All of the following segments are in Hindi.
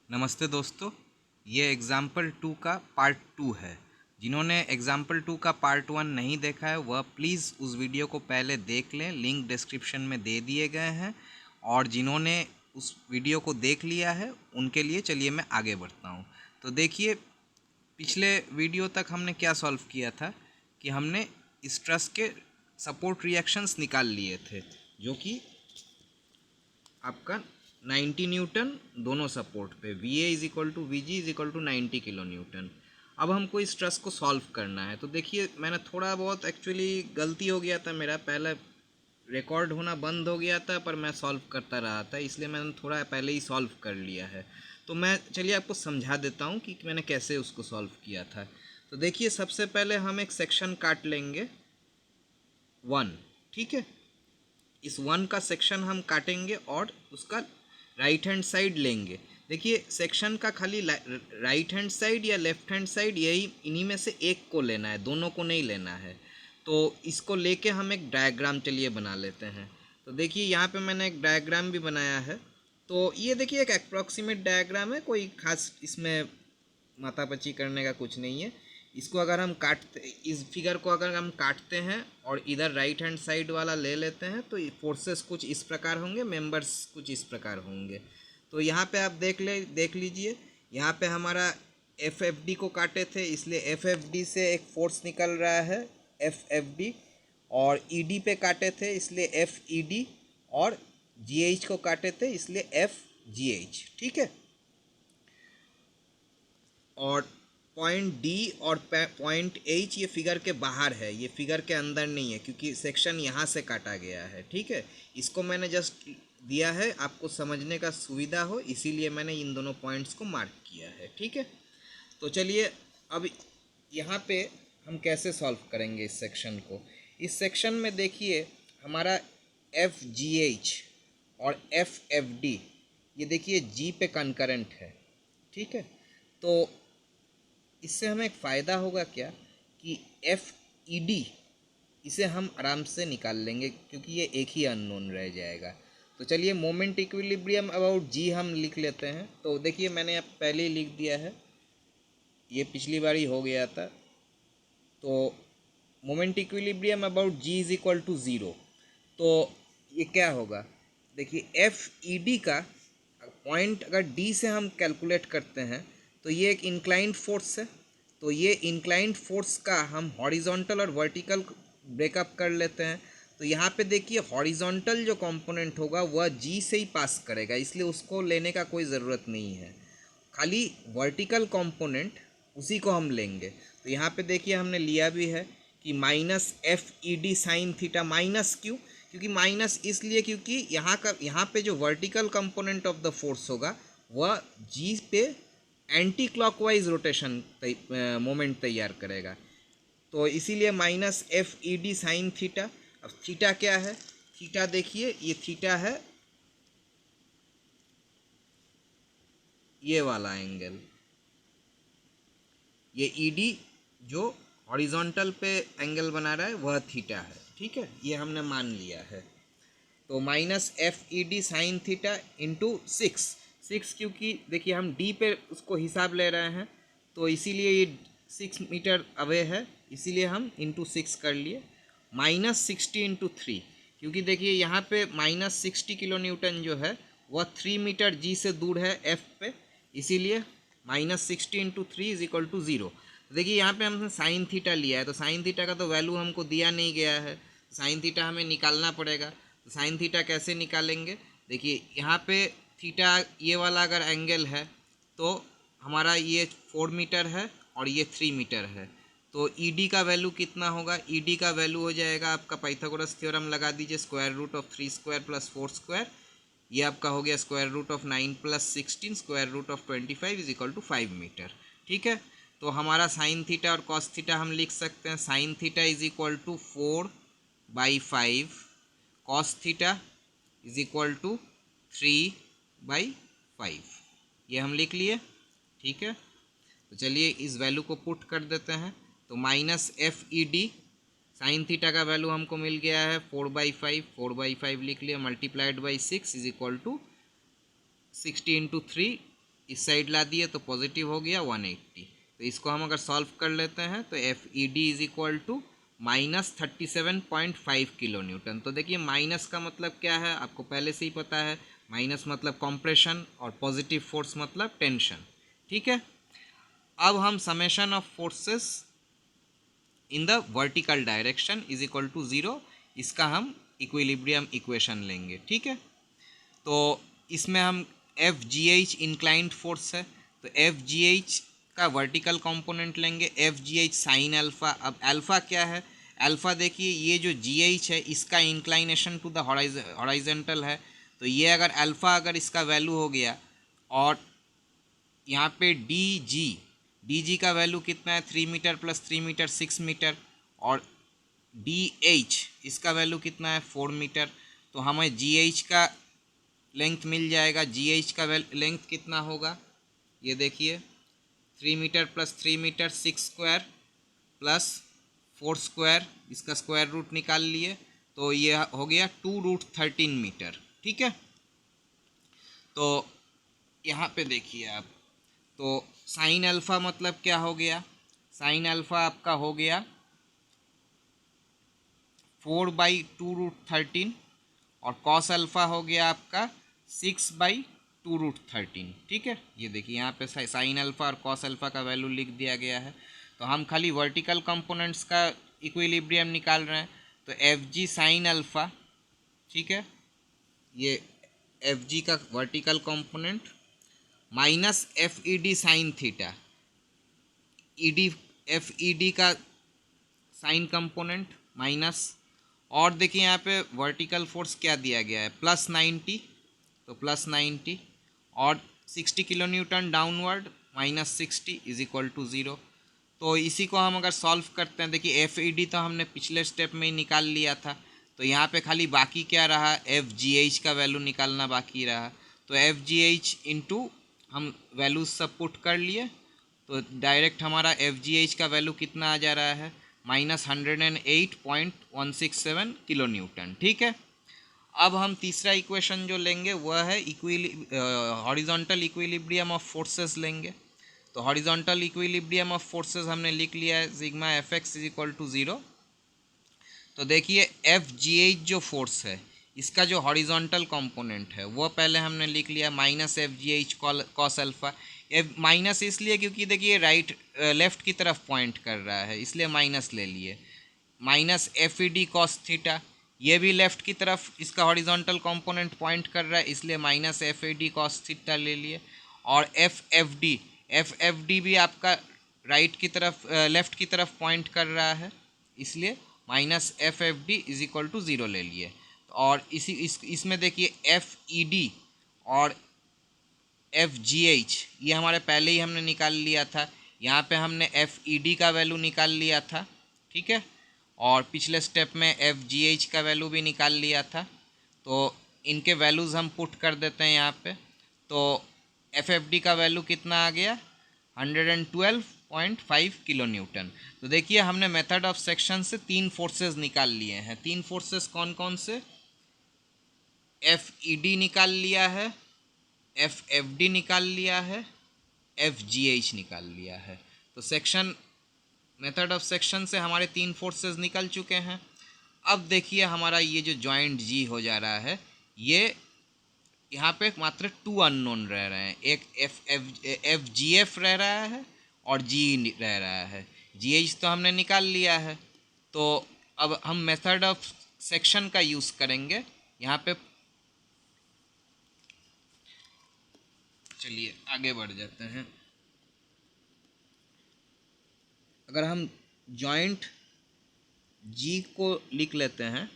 नमस्ते दोस्तों, ये एग्ज़ाम्पल 2 का पार्ट 2 है। जिन्होंने एग्ज़ाम्पल 2 का पार्ट 1 नहीं देखा है वह प्लीज़ उस वीडियो को पहले देख लें, लिंक डिस्क्रिप्शन में दे दिए गए हैं। और जिन्होंने उस वीडियो को देख लिया है उनके लिए चलिए मैं आगे बढ़ता हूँ। तो देखिए, पिछले वीडियो तक हमने क्या सॉल्व किया था कि हमने स्ट्रेस के सपोर्ट रिएक्शंस निकाल लिए थे, जो कि आपका 90 न्यूटन दोनों सपोर्ट पे, V A is equal to V G is equal to 90 kilo newton. अब हमको इस स्ट्रेस को सॉल्व करना है। तो देखिए, मैंने थोड़ा बहुत एक्चुअली गलती हो गया था, मेरा पहले रिकॉर्ड होना बंद हो गया था पर मैं सॉल्व करता रहा था, इसलिए मैंने थोड़ा पहले ही सॉल्व कर लिया है। तो मैं चलिए आपको समझा देता हूँ कि मैंने कैसे उसको सॉल्व किया था। तो देखिए, सबसे पहले हम एक सेक्शन काट लेंगे 1, ठीक है। इस 1 का सेक्शन हम काटेंगे और उसका राइट हैंड साइड लेंगे। देखिए, सेक्शन का खाली राइट हैंड साइड या लेफ्ट हैंड साइड, यही इन्हीं में से एक को लेना है, दोनों को नहीं लेना है। तो इसको लेके हम एक डायग्राम चलिए बना लेते हैं। तो देखिए, यहाँ पे मैंने एक डायग्राम भी बनाया है। तो ये देखिए एक अप्रॉक्सीमेट डायग्राम है, कोई खास इसमें माथापच्ची करने का कुछ नहीं है। इसको अगर हम काटते, इस फिगर को अगर हम काटते हैं और इधर राइट हैंड साइड वाला ले लेते हैं तो फोर्सेस कुछ इस प्रकार होंगे, मेंबर्स कुछ इस प्रकार होंगे। तो यहाँ पे आप देख लीजिए, यहाँ पे हमारा एफ एफ डी को काटे थे, इसलिए एफ एफ डी से एक फोर्स निकल रहा है एफ एफ डी। और ई डी पे काटे थे इसलिए एफ ई डी, और जी एच को काटे थे इसलिए एफ जी एच, ठीक है। और पॉइंट डी और पॉइंट एच ये फिगर के बाहर है, ये फिगर के अंदर नहीं है, क्योंकि सेक्शन यहाँ से काटा गया है, ठीक है। इसको मैंने जस्ट दिया है आपको समझने का सुविधा हो, इसीलिए मैंने इन दोनों पॉइंट्स को मार्क किया है, ठीक है। तो चलिए, अब यहाँ पे हम कैसे सॉल्व करेंगे इस सेक्शन को। इस सेक्शन में देखिए, हमारा एफ जी एच और एफ एफ डी, ये देखिए जी पे कंकरेंट है, ठीक है। तो इससे हमें एक फ़ायदा होगा क्या कि एफ ई डी इसे हम आराम से निकाल लेंगे, क्योंकि ये एक ही अननोन रह जाएगा। तो चलिए, मोमेंट इक्विलिब्रियम अबाउट जी हम लिख लेते हैं। तो देखिए, मैंने अब पहले ही लिख दिया है, ये पिछली बार ही हो गया था। तो moment equilibrium about G is equal to zero. तो ये क्या होगा, देखिए एफ ई डी का पॉइंट अगर डी से हम कैलकुलेट करते हैं तो ये एक इंक्लाइंड फोर्स है। तो ये इंक्लाइंड फोर्स का हम हॉरिजॉन्टल और वर्टिकल ब्रेकअप कर लेते हैं। तो यहाँ पे देखिए, हॉरिजॉन्टल जो कंपोनेंट होगा वह जी से ही पास करेगा, इसलिए उसको लेने का कोई ज़रूरत नहीं है। खाली वर्टिकल कंपोनेंट उसी को हम लेंगे। तो यहाँ पे देखिए, हमने लिया भी है कि minus F E D sine theta. Minus क्यों? क्योंकि माइनस इसलिए क्योंकि यहाँ पे जो vertical component of the force होगा वह जी पे एंटी क्लॉकवाइज रोटेशन मोमेंट तैयार करेगा। तो इसीलिए minus F E D sine theta. अब थीटा क्या है? थीटा देखिए, ये थीटा है ये वाला एंगल, ये ई डी जो हॉरिजॉन्टल पे एंगल बना रहा है वह थीटा है, ठीक है। ये हमने मान लिया है। तो minus F E D sine theta into six. Six क्योंकि देखिए हम डी पे उसको हिसाब ले रहे हैं, तो इसीलिए ये 6 मीटर अवे है, इसीलिए हम इंटू 6 कर लिए। माइनस 60 इंटू 3, क्योंकि देखिए यहाँ पे माइनस 60 किलो न्यूटन जो है वह 3 मीटर जी से दूर है एफ पे, इसीलिए minus 60 into 3 is equal to 0। देखिए यहाँ पे हमने साइन थीटा लिया है, तो साइन थीटा का तो वैल्यू हमको दिया नहीं गया है, साइन थीटा हमें निकालना पड़ेगा। तो साइन थीटा कैसे निकालेंगे? देखिए, यहाँ पे थीटा ये वाला अगर एंगल है तो हमारा ये 4 मीटर है और ये 3 मीटर है। तो ई डी का वैल्यू कितना होगा? ई डी का वैल्यू हो जाएगा आपका, पाइथागोरस थ्योरम लगा दीजिए, square root of 3 square plus 4 square, ये आपका हो गया square root of 9 plus 16 square root of 25 is equal to 5 metre, ठीक है। तो हमारा साइन थीटा और कॉस थीटा हम लिख सकते हैं। Sine theta is equal to 4/5, cos theta is equal to 3/5, ये हम लिख लिए, ठीक है। तो चलिए इस वैल्यू को पुट कर देते हैं। तो minus F E D sine theta का वैल्यू हमको मिल गया है 4/5, 4/5 लिख लिया, multiplied by 6 is equal to 60 into 3 इस साइड ला दिए तो पॉजिटिव हो गया 180। तो इसको हम अगर सॉल्व कर लेते हैं तो F E D is equal to -37.5 kilo newton. तो देखिए माइनस का मतलब क्या है, आपको पहले से ही पता है। माइनस मतलब कॉम्प्रेशन और पॉजिटिव फोर्स मतलब टेंशन। ठीक है, अब हम summation of forces in the vertical direction is equal to 0, इसका हम इक्विलिब्रियम इक्वेशन लेंगे। ठीक है, तो इसमें हम F G H inclined force है, तो एफ जी एच का वर्टिकल कंपोनेंट लेंगे, F G h sine alpha. अब अल्फ़ा क्या है, अल्फ़ा देखिए ये जो जी एच है इसका इंक्लाइनेशन टू द हॉराइजेंटल है। तो ये अगर अल्फ़ा अगर इसका वैल्यू हो गया और यहाँ पे डी जी का वैल्यू कितना है 3 मीटर प्लस 3 मीटर 6 मीटर, और डी एच इसका वैल्यू कितना है 4 मीटर। तो हमें जी एच का लेंथ मिल जाएगा। जी एच का लेंथ कितना होगा, ये देखिए 3 metre plus 3 metre 6 square plus 4 square, इसका स्क्वायर रूट निकाल लिए तो ये हो गया 2√13 मीटर। ठीक है, तो यहाँ पे देखिए आप, तो साइन अल्फ़ा मतलब क्या हो गया, साइन अल्फ़ा आपका हो गया 4/2√13 और कॉस अल्फ़ा हो गया आपका 6/2√13। ठीक है, ये देखिए यहाँ पे साइन अल्फ़ा और कॉस अल्फ़ा का वैल्यू लिख दिया गया है। तो हम खाली वर्टिकल कंपोनेंट्स का इक्विलिब्रियम निकाल रहे हैं, तो एफ जी साइन अल्फ़ा, ठीक है, ये एफ जी का vertical component minus F E D sine theta, E D F E D का साइन कंपोनेंट माइनस, और देखिए यहाँ पे वर्टिकल फोर्स क्या दिया गया है +90, तो +90 और 60 kilo newton downward -60 is equal to 0। तो इसी को हम अगर सॉल्व करते हैं, देखिए एफ ई डी तो हमने पिछले स्टेप में ही निकाल लिया था, तो यहाँ पे खाली बाकी क्या रहा, एफ जी एच का वैल्यू निकालना बाकी रहा। तो एफ जी एच इंटू हम वैल्यूज सब पुट कर लिए, तो डायरेक्ट हमारा एफ जी एच का वैल्यू कितना आ जा रहा है -108.167 किलो न्यूटन। ठीक है, अब हम तीसरा इक्वेशन जो लेंगे वह है हॉरिजॉन्टल इक्विलिब्रियम ऑफ फोर्सेस लेंगे। तो हॉरिजॉन्टल इक्विलिब्रियम ऑफ फोर्सेस हमने लिख लिया है sigma F X is equal to 0। तो देखिए एफ जी एच जो फोर्स है इसका जो हॉरिजॉन्टल कंपोनेंट है वो पहले हमने लिख लिया -FGH कॉस अल्फ़ा। माइनस इसलिए क्योंकि देखिए राइट लेफ़्ट की तरफ पॉइंट कर रहा है इसलिए माइनस ले लिए, माइनस FED कॉस थीटा, ये भी लेफ़्ट की तरफ इसका हॉरिजॉन्टल कंपोनेंट पॉइंट कर रहा है इसलिए -FAD कॉस थीटा ले लिए, और FFD भी आपका राइट की तरफ लेफ़्ट की तरफ पॉइंट कर रहा है इसलिए -FFD इज इक्वल टू 0 ले लिए। और इसमें देखिए FED और FGH ये हमारे पहले ही हमने निकाल लिया था, यहाँ पे हमने FED का वैल्यू निकाल लिया था। ठीक है, और पिछले स्टेप में FGH का वैल्यू भी निकाल लिया था, तो इनके वैल्यूज़ हम पुट कर देते हैं यहाँ पे। तो FFD का वैल्यू कितना आ गया 112.5 किलो न्यूटन। तो देखिए हमने मेथड ऑफ सेक्शन से 3 फोर्सेस निकाल लिए हैं। 3 फोर्सेस कौन कौन से, FED निकाल लिया है, FFD निकाल लिया है, FGH निकाल लिया है। तो सेक्शन मेथड ऑफ सेक्शन से हमारे 3 फोर्सेस निकल चुके हैं। अब देखिए हमारा ये जो जॉइंट जी हो जा रहा है, ये यहाँ पे मात्र 2 अननोन रह रहे हैं, एक FGF रह रहा है और जी रह रहा है। GH तो हमने निकाल लिया है, तो अब हम मेथड ऑफ सेक्शन का यूज़ करेंगे यहाँ पे। चलिए आगे बढ़ जाते हैं। अगर हम जॉइंट जी को लिख लेते हैं,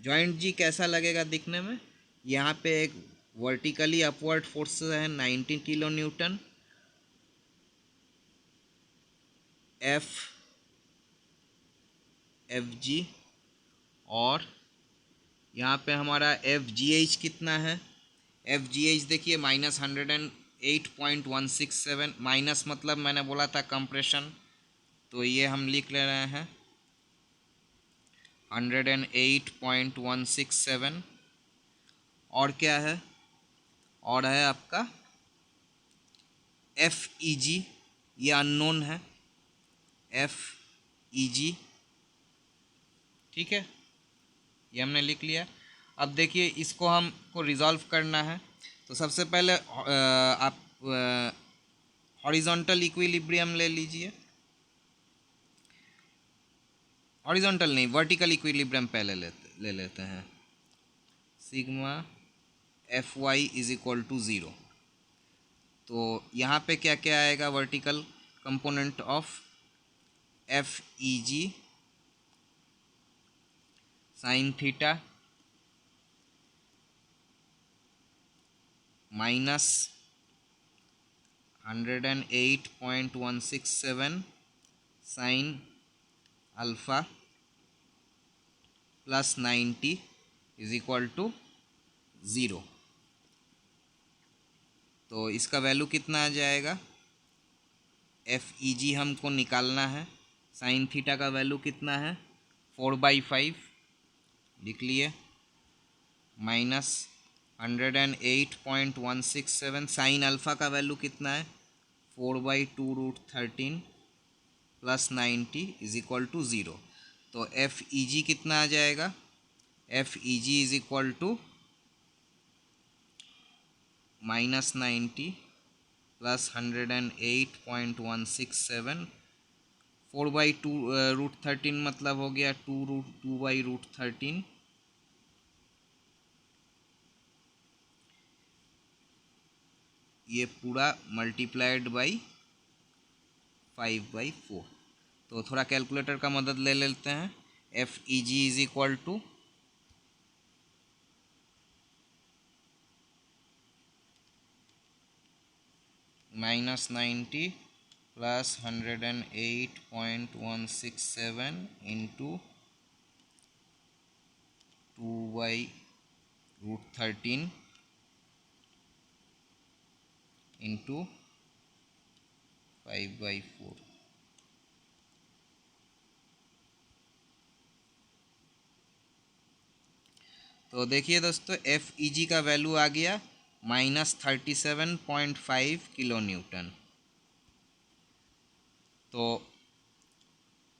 जॉइंट जी कैसा लगेगा दिखने में, यहाँ पे एक वर्टिकली अपवर्ड फोर्स है 90 किलो न्यूटन, FG, और यहाँ पे हमारा FGH कितना है, FGH देखिए -108.167, माइनस मतलब मैंने बोला था कंप्रेशन, तो ये हम लिख ले रहे हैं 108.167, और क्या है, और है आपका एफ ई जी ये अननोन है, एफ ई जी, ठीक है, ये हमने लिख लिया। अब देखिए इसको हमको रिजॉल्व करना है, तो सबसे पहले आप हॉरिजॉन्टल इक्विलिब्रियम ले लीजिए, हॉरिजॉन्टल नहीं वर्टिकल इक्विलिब्रियम पहले ले लेते हैं। Sigma F Y is equal to zero, तो यहाँ पे क्या क्या आएगा, vertical component of F E G sine theta minus 108.167 sine alpha plus 90 is equal to zero. तो इसका वैल्यू कितना आ जाएगा, एफ ई जी हमको निकालना है, साइन थीटा का वैल्यू कितना है 4/5 लिख लिए, माइनस 108.167, साइन अल्फ़ा का वैल्यू कितना है 4/2√13 plus 90 is equal to zero. तो एफ ई जी कितना आ जाएगा, F E G is equal to minus 90 plus 108.167, 4/2√13 मतलब हो गया 2/√13, ये पूरा मल्टीप्लाइड बाई 5/4। तो थोड़ा कैलकुलेटर का मदद ले लेते हैं। F E G is equal to minus 90 plus 108.167 into 2/√13 into 5/4। तो देखिए दोस्तों एफ ई जी का वैल्यू आ गया -37.5 किलो न्यूटन। तो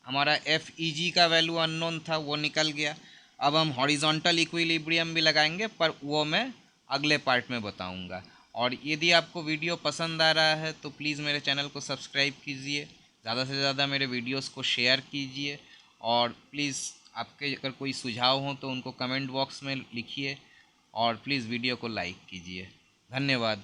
हमारा एफ ई जी का वैल्यू अननोन था, वो निकल गया। अब हम हॉरिजॉन्टल इक्विलिब्रियम भी लगाएंगे, पर वो मैं अगले पार्ट में बताऊंगा। और यदि आपको वीडियो पसंद आ रहा है तो प्लीज़ मेरे चैनल को सब्सक्राइब कीजिए, ज़्यादा से ज़्यादा मेरे वीडियोस को शेयर कीजिए, और प्लीज़ आपके अगर कोई सुझाव हो तो उनको कमेंट बॉक्स में लिखिए, और प्लीज़ वीडियो को लाइक कीजिए। धन्यवाद।